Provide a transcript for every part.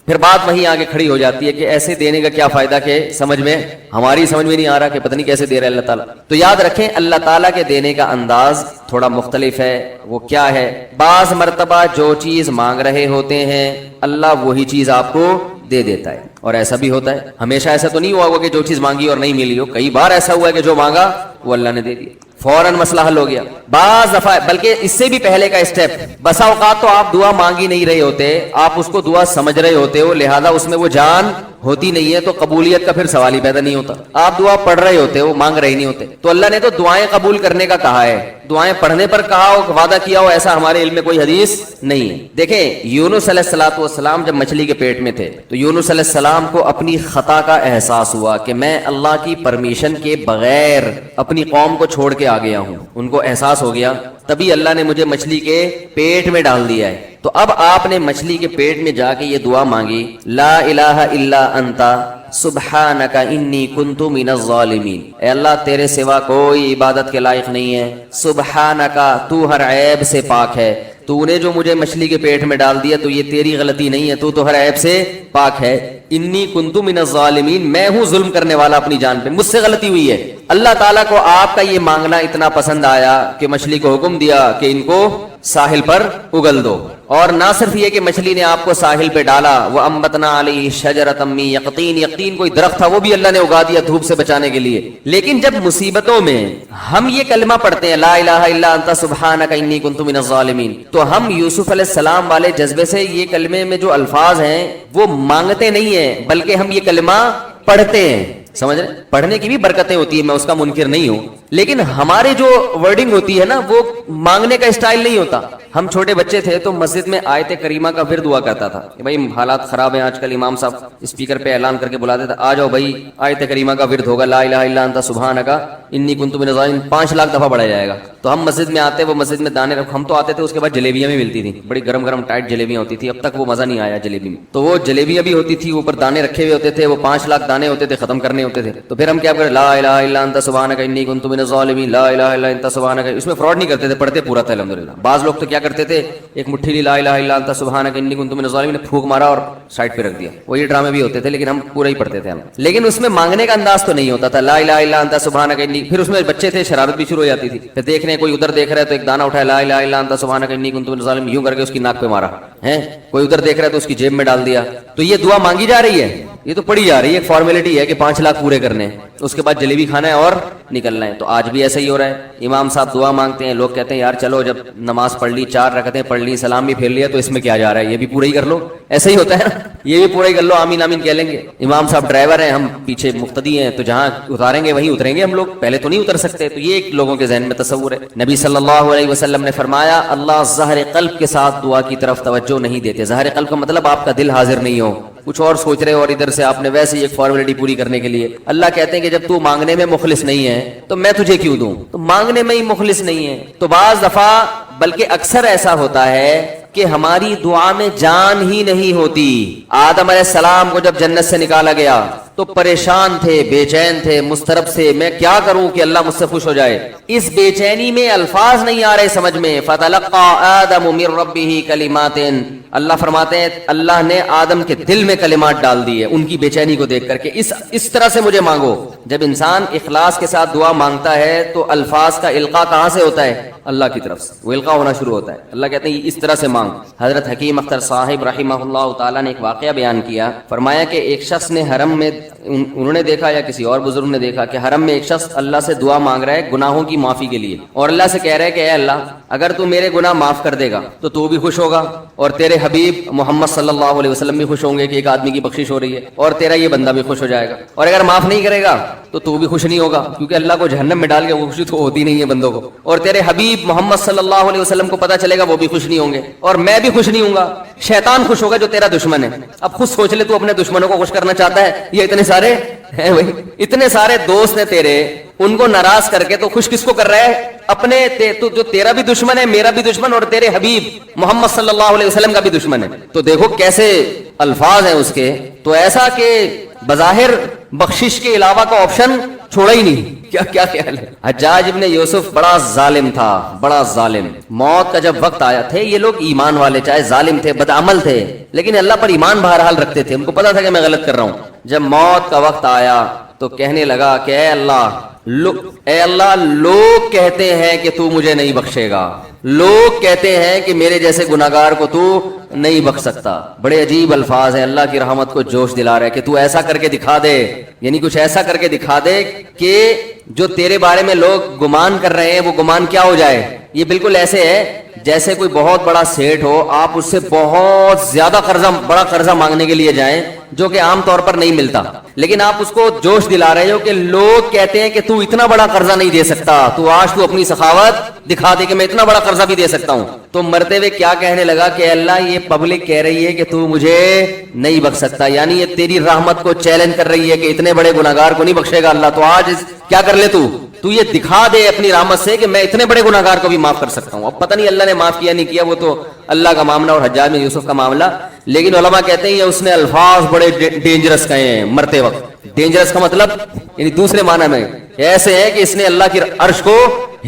پھر بات وہیں آگے کھڑی ہو جاتی ہے کہ ایسے دینے کا کیا فائدہ کہ ہماری سمجھ میں نہیں آ رہا کہ پتہ نہیں کیسے دے رہا ہے اللہ تعالیٰ. تو یاد رکھیں اللہ تعالیٰ کے دینے کا انداز تھوڑا مختلف ہے. وہ کیا ہے؟ بعض مرتبہ جو چیز مانگ رہے ہوتے ہیں اللہ وہی چیز آپ کو دے دیتا ہے. اور ایسا بھی ہوتا ہے, ہمیشہ ایسا تو نہیں ہوا ہوگا کہ جو چیز مانگی اور نہیں ملی ہو. کئی بار ایسا ہوا ہے کہ جو مانگا وہ اللہ نے دے دیا, فوراً مسئلہ حل ہو گیا. بعض دفعہ بلکہ اس سے بھی پہلے کا اسٹیپ, بسا اوقات تو آپ دعا مانگی نہیں رہے ہوتے, آپ اس کو دعا سمجھ رہے ہوتے ہو, لہذا اس میں وہ جان ہوتی نہیں ہے, تو قبولیت کا پھر سوال ہی پیدا نہیں ہوتا. آپ دعا پڑھ رہے ہوتے ہو, مانگ رہے نہیں ہوتے. تو اللہ نے تو دعائیں قبول کرنے کا کہا ہے, دعائیں پڑھنے پر کہا ہو, وعدہ کیا ہو, ایسا ہمارے علم میں کوئی حدیث نہیں ہے. دیکھیں یونس علیہ الصلوۃ والسلام جب مچھلی کے پیٹ میں تھے تو یونس علیہ السلام کو اپنی خطا کا احساس ہوا کہ میں اللہ کی پرمیشن کے بغیر اپنی قوم کو چھوڑ کے آ گیا ہوں. ان کو احساس ہو گیا, تبھی اللہ نے مجھے مچھلی کے پیٹ میں ڈال دیا ہے. تو اب آپ نے مچھلی کے پیٹ میں جا کے یہ دعا مانگی, لا الہ الا انت سبحانک انی کنت من الظالمین. اے اللہ تیرے سوا کوئی عبادت کے لائق نہیں ہے, سبحانک تو ہر عیب سے پاک ہے, تو نے جو مجھے مچھلی کے پیٹ میں ڈال دیا تو یہ تیری غلطی نہیں ہے, تو ہر عیب سے پاک ہے. انی کنت من الظالمین, میں ہوں ظلم کرنے والا اپنی جان پہ, مجھ سے غلطی ہوئی ہے. اللہ تعالیٰ کو آپ کا یہ مانگنا اتنا پسند آیا کہ مچھلی کو حکم دیا کہ ان کو ساحل پر اگل دو. اور نہ صرف یہ کہ مچھلی نے آپ کو ساحل پہ ڈالا, وَأَنبَتْنَا عَلَيْهِ شَجَرَةً مِّن يَقْطِينٍ, یقطین کوئی درخت تھا وہ بھی اللہ نے اگا دیا دھوپ سے بچانے کے لیے. لیکن جب مصیبتوں میں ہم یہ کلمہ پڑھتے ہیں لا الہ الا انت سبحانک انی کنت من الظالمین, تو ہم یوسف علیہ السلام والے جذبے سے یہ کلمے میں جو الفاظ ہیں وہ مانگتے نہیں ہیں, بلکہ ہم یہ کلمہ پڑھتے ہیں. سمجھ رہے, پڑھنے کی بھی برکتیں ہوتی ہیں, میں اس کا منکر نہیں ہوں, لیکن ہمارے جو ورڈنگ ہوتی ہے نا وہ مانگنے کا اسٹائل نہیں ہوتا. ہم چھوٹے بچے تھے تو مسجد میں آیت کریمہ کا ورد ہوا کرتا تھا کہ بھائی حالات خراب ہیں آج کل, امام صاحب اسپیکر پہ اعلان کر کے بلاتے تھے, آ جاؤ بھائی آیت کریمہ کا ورد ہوگا, لا الہ الا انت سبحانک انی کنت من الظالمین, 5 لاکھ دفعہ پڑھا جائے گا. تو ہم مسجد میں آتے, وہ مسجد میں دانے ہم تو آتے تھے, اس کے بعد جلیبیاں بھی ملتی تھیں, بڑی گرم گرم ٹائٹ جلیبیاں ہوتی تھی. اب تک وہ مزہ نہیں آیا جلیبی میں, تو وہ جلیبیاں بھی ہوتی تھی, اوپر دانے رکھے ہوئے ہوتے تھے, وہ 5 لاکھ دانے ہوتے تھے, ختم کرنے ہوتے تھے. تو پھر ہم کیا کریں, لا الہ الا انت سبحانک انی کنت من الظالمین, لا الہ الا انت سبحانک. اس میں فراڈ نہیں کرتے تھے, پڑھتے پورا تھا الحمدللہ. بعض لوگ تو کیا کرتے تھے, ایک مٹھی لی لا الہ الا انت سبحانک انی کنت من الظالمین نے پھونک مارا اور سائڈ پہ رکھ دیا. وہ یہ ڈرامے بھی ہوتے تھے, لیکن ہم پورا ہی پڑھتے تھے ہم. لیکن اس میں مانگنے کا انداز تو نہیں ہوتا تھا, لا الہ الا انت سبحانک انی. پھر اس میں بچے تھے, شرارت بھی شروع ہو جاتی تھی. پھر دیکھ رہے ہیں کوئی ادھر دیکھ رہا ہے تو ایک دانہ اٹھایا, لا الہ الا انت سبحانک انی کنت من الظالمین, یوں کر کے اس کی ناک پہ مارا ہے. کوئی ادھر دیکھ رہا ہے تو اس کی جیب میں ڈال دیا. تو یہ دعا مانگی جا رہی ہے, یہ تو پڑھی جا رہی ہے, ایک فارمیلٹی ہے کہ 5 لاکھ پورے کرنے ہیں, اس کے بعد جلیبی کھانا ہے اور نکلنا ہے. تو آج بھی ایسا ہی ہو رہا ہے. امام صاحب دعا مانگتے ہیں, لوگ کہتے ہیں یار چلو جب نماز پڑھ لی, 4 رکعتیں پڑھ لی, سلام بھی پھیر لیا, تو اس میں کیا جا رہا ہے, یہ بھی پورا ہی کر لو. ایسا ہی ہوتا ہے نا, یہ بھی پورا ہی کر لو, آمین آمین کہہ لیں گے. امام صاحب ڈرائیور ہیں, ہم پیچھے مقتدی ہیں, تو جہاں اتاریں گے وہیں اتریں گے ہم لوگ, پہلے تو نہیں اتر سکتے. تو یہ ایک لوگوں کے ذہن میں تصور ہے. نبی صلی اللہ علیہ وسلم نے فرمایا اللہ ظاہر قلب کے ساتھ دعا کی طرف توجہ نہیں دیتے. ظاہر قلب کا مطلب آپ کا دل حاضر نہیں ہو, کچھ اور سوچ رہے ہو, اور ادھر سے آپ نے ویسے ہی ایک فارمیلٹی پوری کرنے کے لیے. اللہ کہتے ہیں کہ جب تو مانگنے میں مخلص نہیں ہے تو میں تجھے کیوں دوں. تو مانگنے میں ہی مخلص نہیں ہے. تو بعض دفعہ بلکہ اکثر ایسا ہوتا ہے کہ ہماری دعا میں جان ہی نہیں ہوتی. آدم علیہ السلام کو جب جنت سے نکالا گیا تو پریشان تھے, بے چین تھے, مضطرب سے, میں کیا کروں کہ اللہ مجھ سے خوش ہو جائے. اس بے چینی میں الفاظ نہیں آ رہے سمجھ میں. فتلقى آدم من ربه کلمات, اللہ فرماتے ہیں اللہ نے آدم کے دل میں کلمات ڈال دیے ان کی بے چینی کو دیکھ کر کے, اس طرح سے مجھے مانگو. جب انسان اخلاص کے ساتھ دعا مانگتا ہے تو الفاظ کا القاء کہاں سے ہوتا ہے, اللہ کی طرف سے وہ القاء ہونا شروع ہوتا ہے. اللہ کہتے ہیں اس طرح سے مانگ. حضرت حکیم اختر صاحب رحمہ اللہ تعالیٰ نے ایک واقعہ بیان کیا, فرمایا کہ ایک شخص نے حرم میں, انہوں نے دیکھا یا کسی اور بزرگ نے دیکھا کہ حرم میں ایک شخص اللہ سے دعا مانگ رہا ہے گناہوں کی معافی کے لیے, اور اللہ سے کہہ رہا ہے کہ اے اللہ اگر تو میرے گناہ معاف کر دے گا تو بھی خوش ہوگا, اور تیرے حبیب محمد صلی اللہ علیہ وسلم بھی خوش ہوں گے کہ ایک آدمی کی بخشش ہو رہی ہے, اور تیرا یہ بندہ بھی خوش ہو جائے گا. اور اگر معاف نہیں کرے گا تو بھی خوش نہیں ہوگا, کیونکہ اللہ کو جہنم میں ڈال کے وہ خوشی تو ہوتی نہیں ہے بندوں کو. اور تیرے حبیب محمد صلی اللہ علیہ وسلم کو پتہ چلے گا وہ بھی خوش نہیں ہوں گے, اور میں بھی خوش نہیں ہوں گا. شیطان خوش ہوگا جو تیرا دشمن ہے. اب خود سوچ لے, تو اپنے دشمنوں کو خوش کرنا چاہتا ہے, یہ اتنے سارے ہیں بھائی, اتنے سارے دوست ہیں تیرے, ان کو ناراض کر کے تو خوش کس کو کر رہا ہے, اپنے. تو جو تیرا بھی دشمن ہے, میرا بھی دشمن, اور تیرے حبیب محمد صلی اللہ علیہ وسلم کا بھی دشمن ہے. تو دیکھو کیسے الفاظ ہیں اس کے. تو ایسا کہ بظاہر بخشش کے علاوہ کا آپشن چھوڑا ہی نہیں. کیا کیا خیال ہے. حجاج ابن یوسف بڑا ظالم تھا, بڑا ظالم. موت کا جب وقت آیا, تھے یہ لوگ ایمان والے, چاہے ظالم تھے, بدعمل تھے, لیکن اللہ پر ایمان بہرحال رکھتے تھے. ان کو پتا تھا کہ میں غلط کر رہا ہوں. جب موت کا وقت آیا تو کہنے لگا کہ اے اللہ, لوگ کہتے ہیں کہ تو مجھے نہیں بخشے گا, لوگ کہتے ہیں کہ میرے جیسے گناہگار کو تو نہیں بخش سکتا. بڑے عجیب الفاظ ہیں, اللہ کی رحمت کو جوش دلا رہے کہ تو ایسا کر کے دکھا دے, یعنی کچھ ایسا کر کے دکھا دے کہ جو تیرے بارے میں لوگ گمان کر رہے ہیں وہ گمان کیا ہو جائے. یہ بالکل ایسے ہے جیسے کوئی بہت بڑا سیٹ ہو, آپ اس سے بہت زیادہ بڑا قرضہ مانگنے کے لیے جائیں جو کہ عام طور پر نہیں ملتا, لیکن آپ اس کو جوش دلا رہے ہو کہ لوگ کہتے ہیں کہ تو اتنا بڑا قرضہ نہیں دے سکتا, تو آج تو اپنی سخاوت دکھا دے کہ میں اتنا بڑا قرضہ بھی دے سکتا ہوں. تو مرتے ہوئے کیا کہنے لگا کہ اللہ یہ پبلک کہہ رہی ہے کہ تو مجھے نہیں بخش سکتا, یعنی یہ تیری رحمت کو چیلنج کر رہی ہے کہ اتنے بڑے گناہگار کو نہیں بخشے گا اللہ, تو آج کیا کر لے تو یہ دکھا دے اپنی رحمت سے کہ میں اتنے بڑے گناہگار کو بھی معاف کر سکتا ہوں. اب پتہ نہیں اللہ نے معاف کیا نہیں کیا, وہ تو اللہ کا معاملہ اور حجاج بن یوسف کا معاملہ, لیکن علماء کہتے ہیں یہ اس نے الفاظ بڑے ڈینجرس کہے ہیں مرتے وقت. ڈینجرس کا مطلب یعنی دوسرے معنی میں ایسے ہے کہ اس نے اللہ کی عرش کو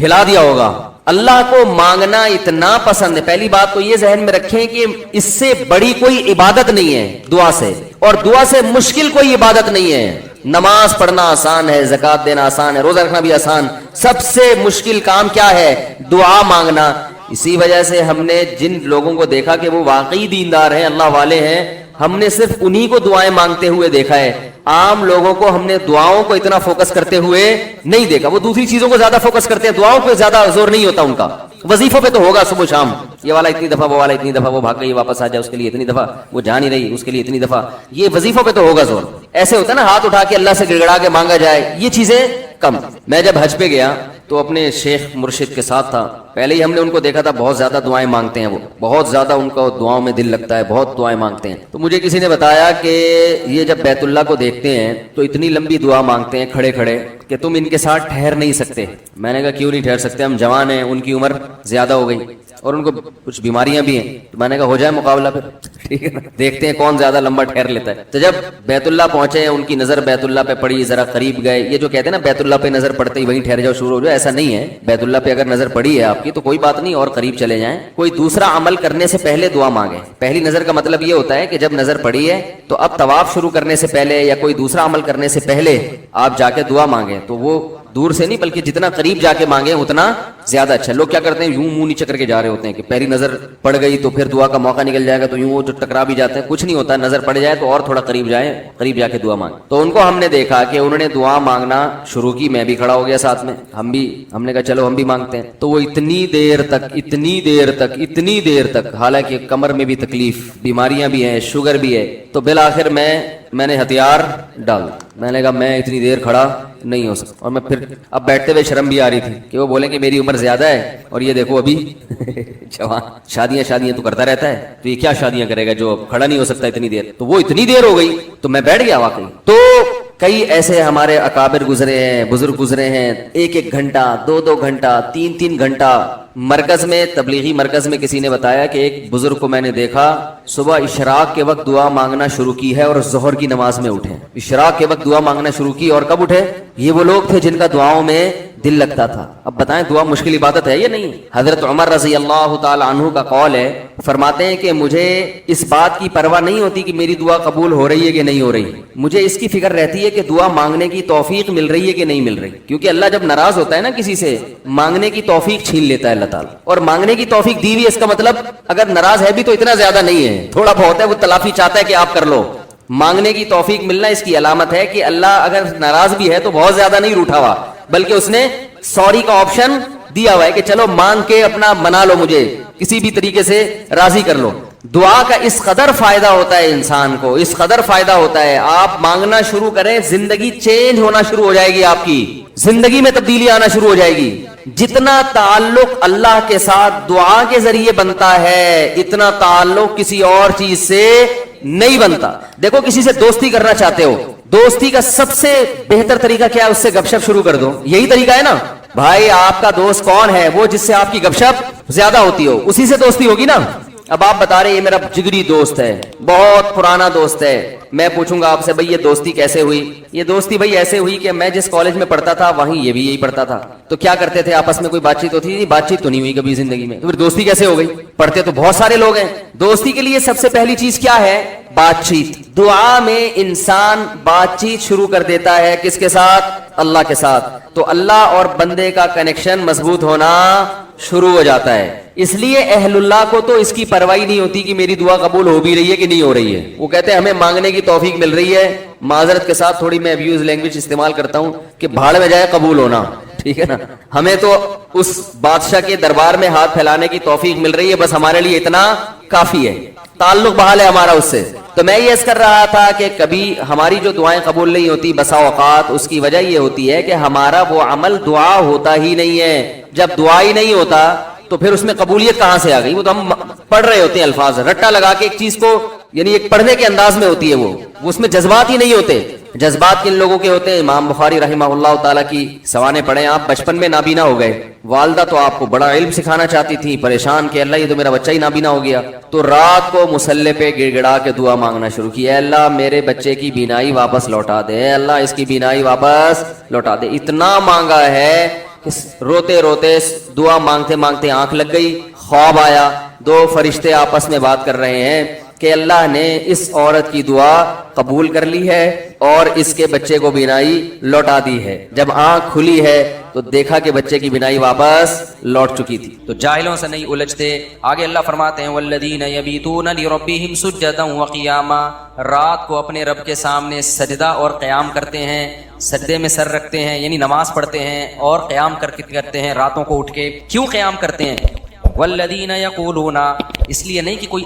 ہلا دیا ہوگا. اللہ کو مانگنا اتنا پسند ہے. پہلی بات تو یہ ذہن میں رکھیں کہ اس سے بڑی کوئی عبادت نہیں ہے دعا سے, اور دعا سے مشکل کوئی عبادت نہیں ہے. نماز پڑھنا آسان ہے, زکات دینا آسان ہے, روزہ رکھنا بھی آسان. سب سے مشکل کام کیا ہے؟ دعا مانگنا. اسی وجہ سے ہم نے جن لوگوں کو دیکھا کہ وہ واقعی دیندار ہیں, اللہ والے ہیں, ہم نے صرف انہی کو دعائیں مانگتے ہوئے دیکھا ہے. عام لوگوں کو ہم نے دعاؤں کو اتنا فوکس کرتے ہوئے نہیں دیکھا. وہ دوسری چیزوں کو زیادہ فوکس کرتے ہیں, دعاؤں پہ زیادہ زور نہیں ہوتا ان کا. وظیفوں پہ تو ہوگا صبح شام, یہ والا اتنی دفعہ, وہ والا اتنی دفعہ, وہ بھاگ گئی واپس آ جائے اس کے لیے اتنی دفعہ, وہ جا نہیں رہی اس کے لیے اتنی دفعہ. یہ وظیفوں پہ تو ہوگا زور. ایسے ہوتا ہے نا ہاتھ اٹھا کے اللہ سے گڑگڑا کے مانگا جائے, یہ چیزیں کم. میں جب حج پہ گیا تو اپنے شیخ مرشد کے ساتھ تھا. پہلے ہی ہم نے ان کو دیکھا تھا بہت زیادہ دعائیں مانگتے ہیں, وہ بہت زیادہ ان کا دعاؤں میں دل لگتا ہے, بہت دعائیں مانگتے ہیں. تو مجھے کسی نے بتایا کہ یہ جب بیت اللہ کو دیکھتے ہیں تو اتنی لمبی دعا مانگتے ہیں کھڑے کھڑے کہ تم ان کے ساتھ ٹھہر نہیں سکتے. میں نے کہا کیوں نہیں ٹھہر سکتے, ہم جوان ہیں, ان کی عمر زیادہ ہو گئی اور ان کو کچھ بیماریاں بھی ہیں. تو میں نے کہا ہو جائے مقابلہ پھر, ٹھیک ہے نا, دیکھتے ہیں کون زیادہ لمبا ٹھہر لیتا ہے. تو جب بیت اللہ پہنچے, ان کی نظر بیت اللہ پہ پڑی, ذرا قریب گئے. یہ جو کہتے ہیں نا بیت اللہ پہ نظر پڑتے ہی وہیں ٹھہر جاؤ شروع ہو جاؤ, ایسا نہیں ہے. بیت اللہ پہ اگر نظر پڑی ہے آپ کی تو کوئی بات نہیں, اور قریب چلے جائیں. کوئی دوسرا عمل کرنے سے پہلے دعا مانگے. پہلی نظر کا مطلب یہ ہوتا ہے کہ جب نظر پڑی ہے تو اب طواف شروع کرنے سے پہلے یا کوئی دوسرا عمل کرنے سے پہلے آپ جا کے دعا مانگیں. تو وہ دور سے نہیں بلکہ جتنا قریب جا کے مانگے اتنا زیادہ اچھا. لوگ کیا کرتے ہیں, یوں منہ نیچے کر کے جا رہے ہوتے ہیں کہ پہلی نظر پڑ گئی تو پھر دعا کا موقع نکل جائے گا, تو یوں وہ جو ٹکرا بھی جاتے ہیں. کچھ نہیں ہوتا, نظر پڑ جائے تو اور تھوڑا قریب جائیں, قریب جا کے دعا مانگیں. تو ان کو ہم نے دیکھا کہ انہوں نے دعا مانگنا شروع کی, میں بھی کھڑا ہو گیا ساتھ میں, ہم نے کہا چلو ہم بھی مانگتے ہیں. تو وہ اتنی دیر تک حالانکہ کمر میں بھی تکلیف, بیماریاں بھی ہیں, شوگر بھی ہے, تو بالآخر میں نے ہتھیار ڈال. میں نے کہا میں اتنی دیر کھڑا نہیں ہو سکتا. اور میں پھر اب بیٹھتے ہوئے شرم بھی آ رہی تھی کہ وہ بولیں کہ میری عمر زیادہ ہے اور یہ دیکھو ابھی جوان, شادیاں تو کرتا رہتا ہے, تو یہ کیا شادیاں کرے گا جو کھڑا نہیں ہو سکتا اتنی دیر. تو وہ اتنی دیر ہو گئی تو میں بیٹھ گیا واقعی. تو کئی ایسے ہمارے اکابر گزرے ہیں, بزرگ گزرے ہیں, 1 گھنٹہ 2 گھنٹہ 3 گھنٹہ. مرکز میں, تبلیغی مرکز میں کسی نے بتایا کہ ایک بزرگ کو میں نے دیکھا صبح اشراق کے وقت دعا مانگنا شروع کی ہے اور ظہر کی نماز میں اٹھے. اشراق کے وقت دعا مانگنا شروع کی اور کب اٹھے؟ یہ وہ لوگ تھے جن کا دعاؤں میں دل لگتا تھا. اب بتائیں دعا مشکل عبادت ہے یا نہیں؟ حضرت عمر رضی اللہ تعالی عنہ کا قول ہے, فرماتے ہیں کہ مجھے اس بات کی پرواہ نہیں ہوتی کہ میری دعا قبول ہو رہی ہے کہ نہیں ہو رہی, مجھے اس کی فکر رہتی ہے کہ دعا مانگنے کی توفیق مل رہی ہے کہ نہیں مل رہی. کیونکہ اللہ جب ناراض ہوتا ہے نا کسی سے, مانگنے کی توفیق چھین لیتا ہے اللہ تعالیٰ. اور مانگنے کی توفیق دی ہوئی, اس کا مطلب اگر ناراض ہے بھی تو اتنا زیادہ نہیں ہے, تھوڑا بہت ہے, وہ تلافی چاہتا ہے کہ آپ کر لو. مانگنے کی توفیق ملنا اس کی علامت ہے کہ اللہ اگر ناراض بھی ہے تو بہت زیادہ نہیں روٹھا ہوا, بلکہ اس نے سوری کا آپشن دیا ہوا ہے کہ چلو مانگ کے اپنا منا لو, مجھے کسی بھی طریقے سے راضی کر لو. دعا کا اس قدر فائدہ ہوتا ہے انسان کو, اس قدر فائدہ ہوتا ہے. آپ مانگنا شروع کریں, زندگی چینج ہونا شروع ہو جائے گی, آپ کی زندگی میں تبدیلی آنا شروع ہو جائے گی. جتنا تعلق اللہ کے ساتھ دعا کے ذریعے بنتا ہے اتنا تعلق کسی اور چیز سے نہیں بنتا. دیکھو کسی سے دوستی کرنا چاہتے ہو, دوستی کا سب سے بہتر طریقہ کیا ہے؟ اس سے گپ شپ شروع کر دو. یہی طریقہ ہے نا بھائی. آپ کا دوست کون ہے؟ وہ جس سے آپ کی گپ شپ زیادہ ہوتی ہو, اسی سے دوستی ہوگی نا. اب آپ بتا رہے ہیں یہ میرا جگری دوست ہے, بہت پرانا دوست ہے. میں پوچھوں گا آپ سے بھائی یہ دوستی کیسے ہوئی؟ یہ دوستی بھائی ایسے ہوئی کہ میں جس کالج میں پڑھتا تھا وہیں یہ بھی یہی پڑھتا تھا. تو کیا کرتے تھے آپس میں, کوئی بات چیت ہوتی تھی؟ بات چیت تو نہیں ہوئی کبھی زندگی میں, تو پھر دوستی کیسے ہو گئی؟ پڑھتے تو بہت سارے لوگ ہیں. دوستی کے لیے سب سے پہلی چیز کیا ہے؟ بات چیت. دعا میں انسان بات چیت شروع کر دیتا ہے کس کے ساتھ؟ اللہ کے ساتھ. تو اللہ اور بندے کا کنیکشن مضبوط ہونا شروع ہو جاتا ہے. اس لیے اہل اللہ کو تو اس کی پرواہ نہیں ہوتی کہ میری دعا قبول ہو بھی رہی ہے کہ نہیں ہو رہی ہے. وہ کہتے ہیں ہمیں مانگنے کی توفیق مل رہی ہے. معذرت کے ساتھ تھوڑی میں ابیوز لینگویج استعمال کرتا ہوں کہ بھاڑ میں جائے قبول ہونا, ٹھیک ہے نا. ہمیں تو اس بادشاہ کے دربار میں ہاتھ پھیلانے کی توفیق مل رہی ہے, بس ہمارے لیے اتنا کافی ہے, تعلق بحال ہے ہمارا اس سے. تو میں یہ عرض کر رہا تھا کہ کبھی ہماری جو دعائیں قبول نہیں ہوتی بسا اوقات اس کی وجہ یہ ہوتی ہے کہ ہمارا وہ عمل دعا ہوتا ہی نہیں ہے. جب دعا ہی نہیں ہوتا تو پھر اس میں قبولیت کہاں سے آ گئی؟ وہ تو ہم پڑھ رہے ہوتے ہیں الفاظ رٹا لگا کے ایک چیز کو, یعنی ایک پڑھنے کے انداز میں ہوتی ہے وہ اس میں جذبات ہی نہیں ہوتے. جذبات کن لوگوں کے ہوتے ہیں؟ امام بخاری رحمہ اللہ تعالیٰ کی سوانے پڑھیں آپ. بچپن میں نابینا ہو گئے, والدہ تو آپ کو بڑا علم سکھانا چاہتی تھی, پریشان کہ اللہ یہ تو میرا بچہ ہی نابینا ہو گیا. تو رات کو مصلی پہ گڑ گڑا کے دعا مانگنا شروع کی, اے اللہ میرے بچے کی بینائی واپس لوٹا دے, اے اللہ اس کی بینائی واپس لوٹا دے. اتنا مانگا ہے کہ روتے روتے دعا مانگتے مانگتے آنکھ لگ گئی, خواب آیا, دو فرشتے آپس میں بات کر رہے ہیں کہ اللہ نے اس عورت کی دعا قبول کر لی ہے اور اس کے بچے کو بینائی لوٹا دی ہے. جب آنکھ کھلی ہے تو دیکھا کہ بچے کی بینائی واپس لوٹ چکی تھی. تو جاہلوں سے نہیں الجھتے. آگے اللہ فرماتے ہیں والذین یبیتون لربہم سجدا وقیاما, رات کو اپنے رب کے سامنے سجدہ اور قیام کرتے ہیں, سجدے میں سر رکھتے ہیں یعنی نماز پڑھتے ہیں اور قیام کرتے ہیں راتوں کو اٹھ کے. کیوں قیام کرتے ہیں؟ والذین یقولون, اس لیے نہیں کہ کوئی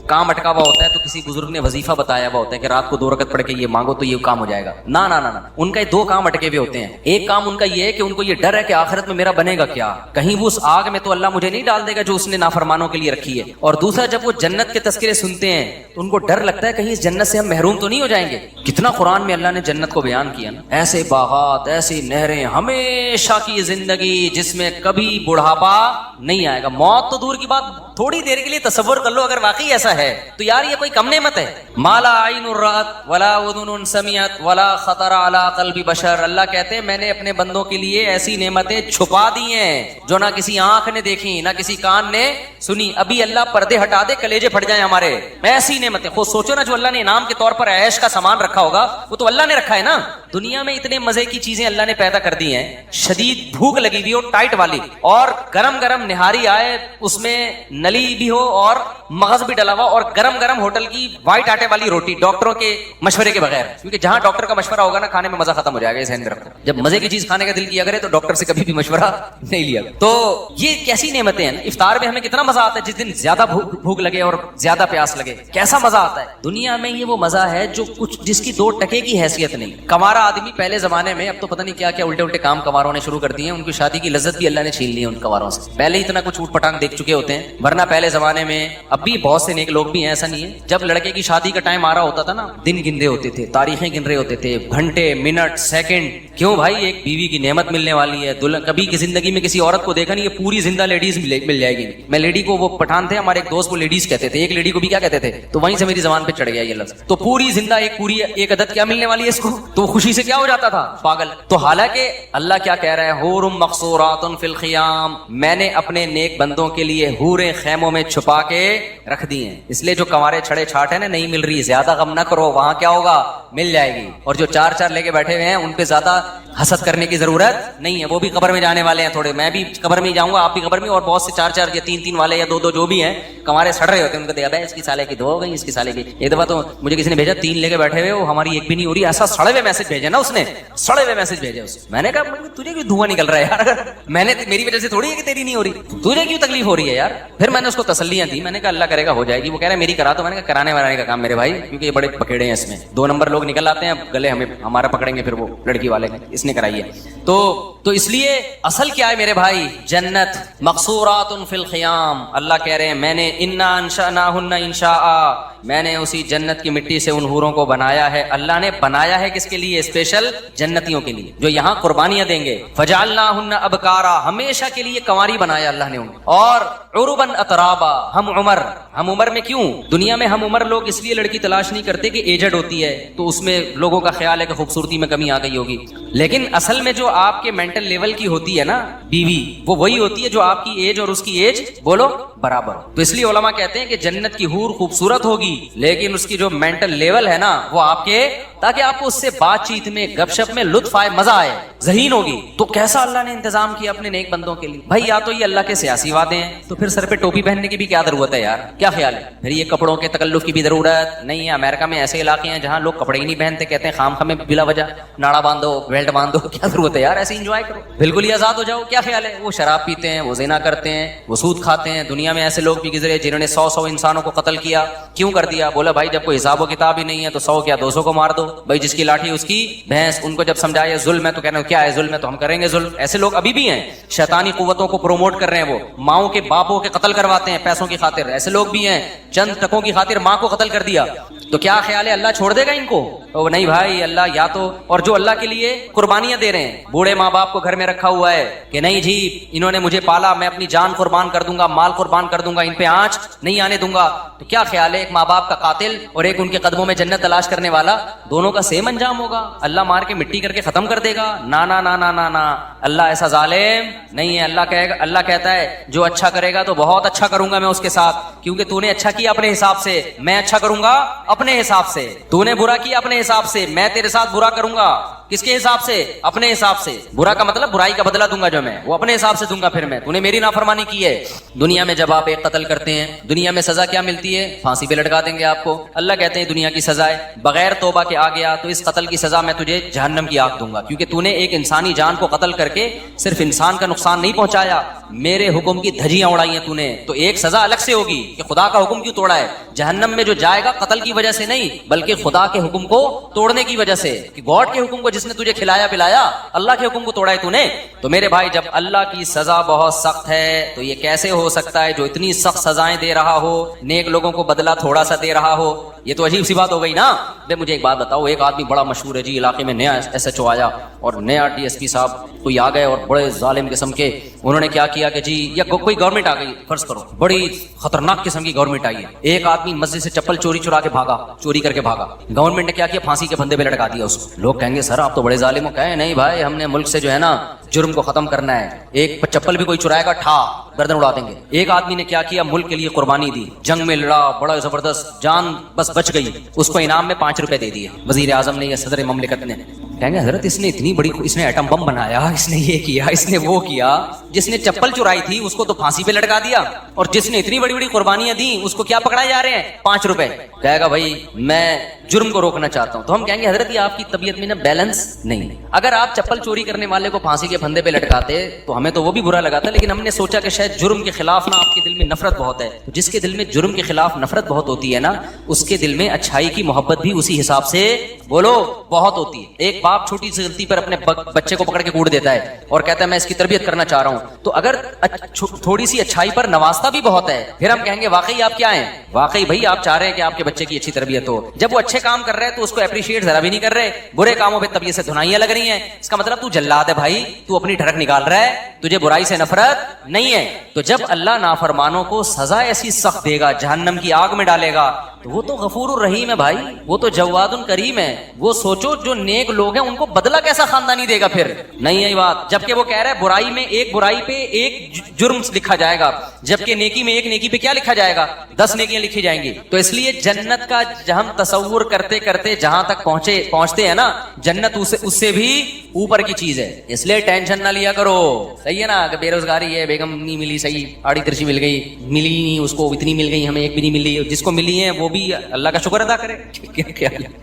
کام اٹکا ہوا ہوتا ہے تو کسی بزرگ نے وظیفہ بتایا ہوا ہوتا ہے کہ رات کو 2 رکعت پڑھ کے یہ مانگو تو یہ کام ہو جائے گا. نہ نہ نہ, ان کا 2 کام اٹکے ہوئے ہوتے ہیں. ایک کام ان کا یہ ہے کہ ان کو یہ ڈر ہے کہ آخرت میں میرا بنے گا کیا, کہیں وہ اس آگ میں تو اللہ مجھے نہیں ڈال دے گا جو اس نے نافرمانوں کے لیے رکھی ہے. اور دوسرا جب وہ جنت کے تذکرے سنتے ہیں تو ان کو ڈر لگتا ہے کہیں اس جنت سے ہم محروم تو نہیں ہو جائیں گے. کتنا قرآن میں اللہ نے جنت کو بیان کیا نا, ایسے باغات, ایسی نہریں, ہمیشہ کی زندگی جس میں کبھی بڑھاپا نہیں آئے گا. موت تو دور کی بات, تھوڑی دیر کے لیے تصور کر لو اگر واقعی ایسا ہے تو یار یہ کوئی کم نعمت ہے. مالا عین رات ولا اذن سمعت ولا خطر علی قلب بشر. اللہ کہتے ہیں میں نے اپنے بندوں کے لیے ایسی نعمتیں چھپا دی ہیں جو نہ کسی آنکھ نے دیکھی نہ کسی کان نے سنی. ابھی اللہ پردے ہٹا دے کلیجے پھٹ جائیں ہمارے, ایسی نعمتیں. خود سوچو نا جو اللہ نے انعام کے طور پر عیش کا سامان رکھا ہوگا وہ تو اللہ نے رکھا ہے نا. دنیا میں اتنے مزے کی چیزیں اللہ نے پیدا کر دی ہیں, شدید بھوک لگی ہوئی ہو ٹائٹ والی اور گرم گرم نہاری آئے اس میں نلی بھی ہو اور مغز بھی ڈلا ہوا اور گرم گرم ہوٹل کی وائٹ آٹے والی روٹی ڈاکٹروں کے مشورے کے بغیر, کیونکہ جہاں ڈاکٹر کا مشورہ ہوگا نا کھانے میں مزہ ختم ہو جائے گا. اس ذہن میں رکھو جب مزے کی چیز کھانے کا دل کیا کرے تو ڈاکٹر سے کبھی بھی مشورہ نہیں لیا. تو یہ کیسی نعمتیں ہیں. افطار میں ہمیں کتنا مزہ آتا ہے, جس دن زیادہ بھوک لگے اور زیادہ پیاس لگے کیسا مزہ آتا ہے. دنیا میں یہ وہ مزہ ہے جو کچھ جس کی 2 ٹکے کی حیثیت نہیں. کنوارا آدمی پہلے زمانے میں, اب تو پتہ نہیں کیا کیا الٹے الٹے کام کنواروں نے شروع کر دیے ہیں, ان کی شادی کی لذت بھی اللہ نے چھین لی ہے ان کنواروں سے. پہلے ہی اتنا کچھ اوٹ پٹانگ دیکھ چکے ہوتے ہیں, ورنہ پہلے زمانے میں اب بھی بہت سے نیک لوگ بھی ہیں, ایسا نہیں ہے. جب لڑکے کی شادی کا ٹائم آ رہا ہوتا تھا نا, دن گن رہے ہوتے تھے, تاریخیں گن رہے ہوتے تھے, گھنٹے منٹ سیکنڈ. کیوں بھائی, ایک بیوی کی نعمت ملنے والی ہے. کبھی کی زندگی میں کسی عورت کو دیکھا نہیں, یہ پوری زندہ لیڈیز مل جائے گی. میں لیڈی کو, وہ پٹھان تھے ہمارے ایک دوست, وہ لیڈیز کہتے تھے, ایک لیڈی کو بھی کیا کہتے تھے, تو وہیں سے میری زبان پہ چڑھ گیا یہ لفظ. تو پوری زندہ ایک عدد کیا ملنے والی ہے اس کو, تو خوشی سے کیا ہو جاتا تھا, پاگل. تو حالانکہ اللہ کیا کہہ رہا ہے, حور مقصورات فی الخیام, میں نے اپنے نیک بندوں کے لیے حوریں خیموں میں چھپا کے رکھ دی ہیں. اس لیے جو کنوارے چھڑے چھاٹ ہیں نا, نہیں مل رہی, زیادہ غم نہ کرو, وہاں کیا ہوگا, مل جائے گی. اور جو 4 لے کے بیٹھے ہوئے ہیں ان پہ زیادہ حسد کرنے کی ضرورت نہیں ہے, وہ بھی قبر میں جانے والے ہیں تھوڑے. میں بھی قبر میں ہی جاؤں گا, آپ بھی قبر میں. اور بہت سے 4 یا 3 والے یا 2 جو بھی ہیں کنوارے سڑ رہے ہوتے ہیں, ان کو دیکھا بھائی اس کی سالے کی 2 ہو گئی, اس کی سالے کی. ایک دفعہ تو مجھے کسی نے بھیجا 3 لے کے بیٹھے ہوئے, وہ ہماری ایک بھی نہیں ہو رہی. ایسا سڑے ہوئے میسج بھیجا نا اس نے, سڑے ہوئے میسج بھیجے اس. میں نے کہا تجھے کیوں دھواں نکل رہا ہے یار, اگر میں نے میری وجہ سے تھوڑی ہے کہ تیری نہیں ہو رہی, تجھے کیوں تکلیف ہو رہی ہے یار. پھر میں نے اس کو تسلیاں دی, میں نے کہا اللہ کرے گا ہو جائے گی. وہ کہہ رہا ہے میری کرا, تو میں نے کہا کرانے ورانے کا کام میرے بھائی, کیونکہ یہ بڑے پکڑے ہیں اس میں. 2 نمبر لوگ نکل آتے ہیں, گلے ہمارا پکڑیں گے پھر وہ لڑکی والے. اس نے کرائی ہے. تو اس لیے اصل کیا ہے میرے بھائی؟ جنت مقصورات فی الخیام. اللہ کہہ رہے ہیں میں نے انا انشأناہن انشاء، میں نے اسی جنت کی مٹی سے ان حوروں کو بنایا ہے. اللہ نے بنایا ہے کس کے لیے؟ اسپیشل جنتیوں کے لیے جو یہاں قربانیاں دیں گے. فجعلناہن ابکارا، ہمیشہ کے لیے کنواری بنایا اللہ نے ان کو. اور عربا اترابا، ہم عمر میں کیوں؟ دنیا میں ہم عمر لوگ اس لیے لڑکی تلاش نہیں کرتے کہ ایجڈ ہوتی ہے تو اس میں لوگوں کا خیال ہے کہ خوبصورتی میں کمی آ گئی ہوگی، لیکن اصل میں جو آپ کے مینٹل لیول کی ہوتی ہے نا بیوی، وہ وہی ہوتی ہے جو آپ کی ایج اور اس کی ایج بولو برابر ہو. تو اس لیے علماء کہتے ہیں کہ جنت کی حور خوبصورت ہوگی لیکن اس کی جو مینٹل لیول ہے نا وہ آپ کے، تاکہ آپ کو اس سے بات چیت میں گپ شپ میں لطف آئے، مزہ آئے، ذہین ہوگی. تو کیسا اللہ نے انتظام کیا اپنے نیک بندوں کے لیے بھائی. یا تو یہ اللہ کے سیاسی وعدے ہیں، تو پھر سر پہ ٹوپی پہننے کی بھی کیا ضرورت ہے یار؟ کیا خیال ہے؟ پھر یہ کپڑوں کے تکلف کی بھی ضرورت نہیں ہے. امریکہ میں ایسے علاقے ہیں جہاں لوگ کپڑے ہی نہیں پہنتے، کہتے ہیں خام خامے بلا وجہ ناڑا باندھو، بیلٹ باندھو. کیا ضرورت ہے یار؟ ایسے انجوائے کرو، بالکل ہی آزاد ہو جاؤ. کیا خیال ہے؟ وہ شراب پیتے ہیں، وہ زنا کرتے ہیں، وہ سود کھاتے ہیں. دنیا میں ایسے لوگ بھی گزرے جنہوں نے 100 انسانوں کو قتل کیا. کیوں کر دیا؟ بولا بھائی جب کوئی حساب و کتاب ہی نہیں ہے تو 100 کیا 200 کو مار دو بھائی. جس کی لاٹھی اس کی بھینس. ان کو جب سمجھایا ظلم ہے تو کہنا کیا ہے ظلم ہے تو ہم کریں گے ظلم. ایسے لوگ ابھی بھی ہیں، شیطانی قوتوں کو پروموٹ کر رہے ہیں. وہ ماؤں کے باپوں کے قتل کرواتے ہیں پیسوں کی خاطر. ایسے لوگ بھی ہیں، چند ٹکوں کی خاطر ماں کو قتل کر دیا. تو کیا خیال ہے اللہ چھوڑ دے گا ان کو؟ تو نہیں بھائی، اللہ یا تو، اور جو اللہ کے لیے قربانیاں دے رہے ہیں، بوڑھے ماں باپ کو گھر میں رکھا ہوا ہے کہ نہیں جی انہوں نے مجھے پالا، میں اپنی جان قربان کر دوں گا، مال قربان کر دوں گا، ان پہ آنچ نہیں آنے دوں گا. تو کیا خیال ہے ایک ماں باپ کا قاتل اور ایک ان کے قدموں میں جنت تلاش کرنے والا، دونوں کا سیم انجام ہوگا؟ اللہ مار کے مٹی کر کے ختم کر دے گا؟ نا نا نا نا نا نا، اللہ ایسا ظالم نہیں ہے. اللہ کہتا ہے جو اچھا کرے گا تو بہت اچھا کروں گا میں اس کے ساتھ، کیونکہ تو نے اچھا کیا اپنے حساب سے، میں اچھا کروں گا اپنے حساب سے. تو نے برا کیا اپنے حساب سے، میں تیرے ساتھ برا کروں گا. کس کے حساب سے؟ اپنے حساب سے. برا کا مطلب برائی کا بدلہ دوں گا جو میں، وہ اپنے حساب سے دوں گا. پھر میں، تو نے میری نافرمانی کی ہے. دنیا میں جب آپ ایک قتل کرتے ہیں، دنیا میں سزا کیا ملتی ہے؟ پھانسی پہ لٹکا دیں گے آپ کو. اللہ کہتے ہیں دنیا کی سزا ہے، بغیر توبہ کے آ گیا تو اس قتل کی سزا میں تجھے جہنم کی آگ دوں گا، کیونکہ تو نے ایک انسانی جان کو قتل کر کے صرف انسان کا نقصان نہیں پہنچایا، میرے حکم کی دھجیاں اڑائی ہیں تو نے. تو ایک سزا الگ سے ہوگی کہ خدا کا حکم کیوں توڑا ہے. جہنم میں جو جائے گا قتل کی وجہ سے نہیں بلکہ خدا کے حکم کو توڑنے کی وجہ سے، کہ گاڈ کے حکم کو جس نے تجھے کھلایا پلایا، اللہ کے حکم کو توڑا ہے تو نے. تو میرے بھائی جب اللہ کی سزا بہت سخت ہے تو یہ کیسے ہو سکتا ہے جو اتنی سخت سزائیں دے رہا ہو نیک لوگوں کو بدلہ تھوڑا سا دے رہا ہو؟ یہ تو عجیب سی بات ہو گئی نا. مجھے ایک بات بتاؤ، ایک آدمی بڑا مشہور ہے جی علاقے میں، نیا ایس ایچ او آیا اور نیا ڈی ایس پی صاحب کوئی آ گئے اور بڑے ظالم قسم کے انہوں نے کیا کیا کہ جی، یا کوئی گورنمنٹ آ گئی، فرض کرو بڑی خطرناک قسم کی گورنمنٹ آئی ہے. ایک آدمی مسجد سے چپل چورا کے بھاگا، چوری کر کے بھاگا. گورنمنٹ نے کیا کیا؟ پھانسی کے پھندے پہ لٹکا دیا اس کو. لوگ کہیں گے سر آپ تو بڑے ظالم ہو. کہیں نہیں بھائی، ہم نے ملک سے جو ہے نا جرم کو ختم کرنا ہے. ایک چپل بھی کوئی چرائے گا ٹھا گردن اڑا دیں گے. ایک آدمی نے کیا کیا؟ ملک کے لیے قربانی دی، جنگ میں لڑا، بڑا زبردست، جان بس بچ گئی، اس کو انعام میں 5 روپے دے دیے وزیر اعظم نے یا صدر مملکت نے. کہیں گے حضرت اس نے اتنی بڑی، اس نے ایٹم بم بنایا، اس نے یہ کیا، اس نے وہ کیا. جس نے چپل چرائی تھی اس کو تو پھانسی پہ لٹکا دیا، اور جس نے اتنی بڑی بڑی قربانیاں دی اس کو کیا پکڑائے جا رہے ہیں؟ 5 روپے. کہے گا بھائی میں جرم کو روکنا چاہتا ہوں. تو ہم کہیں گے حضرت یہ آپ کی طبیعت میں نا بیلنس نہیں. اگر آپ چپل چوری کرنے والے کو پھانسی کے پھندے پہ لٹکاتے تو ہمیں تو وہ بھی برا لگا تھا، لیکن ہم نے سوچا کہ شاید جرم کے خلاف نا آپ کے دل میں نفرت بہت ہے. تو جس کے دل میں جرم کے خلاف نفرت بہت ہوتی ہے نا، اس کے دل میں اچھائی کی محبت بھی اسی حساب سے بولو بہت ہوتی ہے. ایک باپ چھوٹی سی غلطی پر اپنے بچے کو پکڑ کے کوڑ دیتا ہے اور کہتا ہے میں اس کی تربیت کرنا چاہ رہا ہوں. تو اگر تھوڑی سی اچھائی پر نوازتا بھی بہت ہے، پھر ہم کہیں گے واقعی آپ کیا ہیں؟ واقعی بھائی آپ چاہ رہے ہیں کہ آپ کے بچے کی اچھی تربیت ہو. جب وہ اچھے کام کر رہے ہیں تو اس کو اپریشیٹ ذرا بھی نہیں کر رہے، برے کاموں پہ طبیعت سے دھنائیاں لگ رہی ہیں. اس کا مطلب تو جلاد ہے بھائی، تو اپنی ٹھڑک نکال رہا ہے، تجھے برائی سے نفرت نہیں ہے. تو جب اللہ نافرمانوں کو سزا ایسی سخت دے گا، جہنم کی آگ میں ڈالے گا، تو وہ تو غفور الرحیم ہے بھائی، وہ تو جواد الکریم ہے. وہ سوچو جو نیک لوگ ہیں ان کو بدلہ کیسا خاندانی دے گا پھر؟ نہیں ہے بات. جبکہ وہ کہہ رہا ہے برائی میں ایک برائی پہ ایک جرم لکھا جائے گا، جبکہ نیکی میں ایک نیکی پہ کیا لکھا جائے گا؟ 10 نیکیاں لکھی جائیں گی. تو اس لیے جنت کا ہم تصور کرتے کرتے جہاں تک پہنچتے ہیں نا، جنت اس سے بھی اوپر کی چیز ہے. اس لیے ٹینشن نہ لیا کرو. صحیح ہے نا کہ بے روزگاری ہے، بیگم نہیں ملی، صحیح آڑی ترچی مل گئی، ملی نہیں اس کو، اتنی مل گئی ہمیں ایک بھی نہیں ملی. جس کو ملی ہے وہ بھی اللہ کا شکر ادا کرے.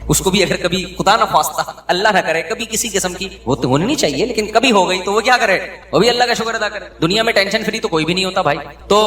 اس کو بھی اگر کبھی خدا نہ خواستہ اللہ نہ کرے کبھی کسی قسم کی، وہ تو ہونی نہیں چاہیے لیکن کبھی ہو گئی تو وہ کیا کرے، وہ بھی اللہ کا شکر ادا کرے. دنیا میں ٹینشن فری تو کوئی بھی نہیں ہوتا بھائی، تو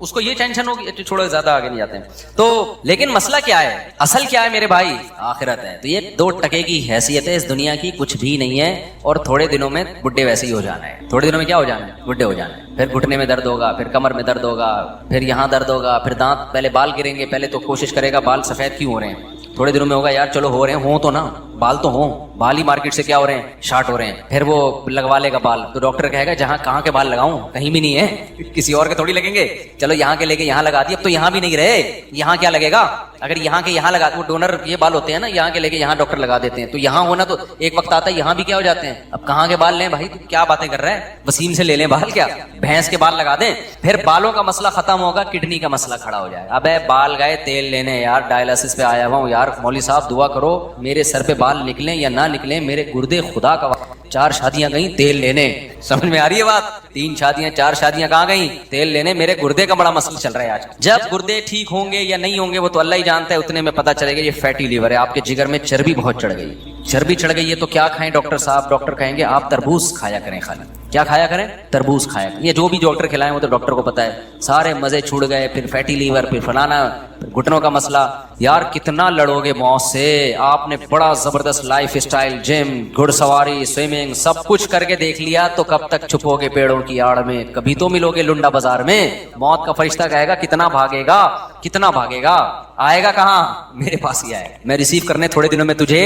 اس کو یہ ٹینشن ہوگی. چھوڑو زیادہ آگے نہیں جاتے ہیں. تو لیکن مسئلہ کیا ہے، اصل کیا ہے میرے بھائی، آخرت ہے. تو یہ 2 ٹکے کی حیثیت ہے اس دنیا کی، کچھ بھی نہیں ہے. اور تھوڑے دنوں میں بڈھے ویسے ہی ہو جانا ہے. تھوڑے دنوں میں کیا ہو جانا ہے، بڈھے ہو جانا ہے. پھر گھٹنے میں درد ہوگا، پھر کمر میں درد ہوگا، پھر یہاں درد ہوگا، پھر دانت، پہلے بال گریں گے. پہلے تو کوشش کرے گا بال سفید کیوں ہو رہے ہیں، تھوڑے دنوں میں ہوگا یار چلو ہو رہے ہیں، ہوں تو نا، بال تو ہوں، بال ہی مارکیٹ سے کیا ہو رہے ہیں، شارٹ ہو رہے ہیں. پھر وہ لگوا لے گا بال، تو ڈاکٹر کہے گا جہاں کہاں کے بال لگاؤں، کہیں بھی نہیں ہے، کسی اور کے تھوڑی لگیں گے، چلو یہاں کے لے کے یہاں لگا دی. اب تو یہاں بھی نہیں رہے، یہاں کیا لگے گا، اگر یہاں کے یہاں لگا، وہ ڈونر یہ بال ہوتے ہیں نا، یہاں کے لے کے یہاں ڈاکٹر لگا دیتے ہیں. تو یہاں ہونا تو ایک وقت آتا ہے یہاں بھی کیا ہو جاتے ہیں. اب کہاں کے بال لیں بھائی، کیا باتیں کر رہے ہیں، وسیم سے لے لیں بال، کیا بھینس کے بال لگا دیں. پھر بالوں کا مسئلہ ختم ہوگا، کڈنی کا مسئلہ کھڑا ہو جائے. اب بال گئے تیل لینے، یار ڈائلسس پہ آیا ہوا ہوں یار، مولوی صاحب دعا کرو میرے سر پہ بال نکلیں یا نہ نکلیں، میرے گردے خدا کا 4 شادیاں گئیں تیل لینے. سمجھ میں آ رہی ہے بات، 3 شادیاں 4 شادیاں کہاں گئیں، تیل لینے. میرے گردے کا بڑا مسئلہ چل رہا ہے آج. جب گردے ٹھیک ہوں گے یا نہیں ہوں گے وہ تو اللہ ہی جانتا ہے، اتنے میں پتہ چلے گا یہ فیٹی لیور ہے، آپ کے جگر میں چربی بہت چڑھ گئی. چربی چڑھ گئی ہے تو کیا کھائیں ڈاکٹر صاحب، ڈاکٹر کہیں گے آپ تربوز کھایا کریں، خالی کیا کھایا کریں، تربوز کھایا کریں. یہ جو بھی ڈاکٹر کھلائیں وہ تو ڈاکٹر کو پتا ہے. سارے مزے چھوڑ گئے، پھر فیٹی لیور، پھر فلانا، پھر گھٹنوں کا مسئلہ. یار کتنا لڑو گے موت سے، آپ نے بڑا زبردست لائف اسٹائل، جم، گھڑ سواری، سوئمنگ، سب کچھ کر کے دیکھ لیا تو کب تک چھپو گے پیڑوں کی آڑ میں، کبھی تو ملو گے لنڈا بازار میں. موت کا فرشتہ کہے گا کتنا بھاگے گا، کتنا بھاگے گا، آئے گا کہاں، میرے پاس ہی آئے گا، میں ریسیو کرنے تھوڑے دنوں میں تجھے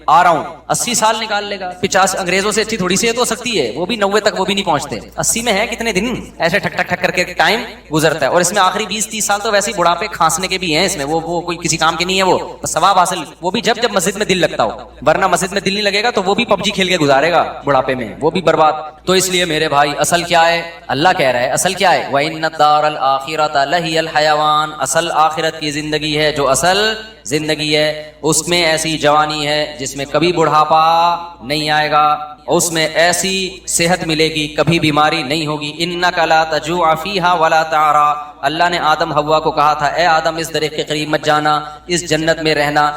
آ رہا ہوں. 80 سال نکال لے گا. 50 انگریزوں سے اچھی تھوڑی سی ہو سکتی ہے، وہ بھی 90 تک وہ بھی نہیں پہنچتے. 80 میں ہے کتنے دن ایسے ٹھک ٹھک ٹھک کر کے ٹائم گزرتا ہے. اور اس میں آخری 20-30 سال تو ویسے ہی بڑھاپے کھانسنے کے بھی ہیں اس میں، وہ کوئی کسی کام کے نہیں ہے، وہ ثواب حاصل، وہ بھی جب مسجد میں دل لگتا ہو، ورنہ مسجد میں دل نہیں لگے گا تو وہ بھی PUBG کھیل کے گزارے گا بڑھاپے میں، وہ بھی برباد. تو اس لیے میرے بھائی اصل کیا ہے، اللہ کہہ رہا ہے اصل کیا ہے، وَإِنَّ الدَّارَ الْآخِرَةَ لَهِيَ الْحَيَوَانُ، اصل آخرت کی زندگی ہے، جو اصل زندگی ہے اس میں ایسی جوانی ہے جس میں کبھی بڑھاپا نہیں آئے گا، اس میں ایسی صحت ملے گی، کبھی بیماری نہیں ہوگی. اِنَّكَ لَا تَجُوعَ فِيهَا وَلَا تَعْرَىٰ. اللہ نے آدم حوا کو کہا تھا اے آدم اس درخت کے قریب مت جانا، اس جنت میں رہنا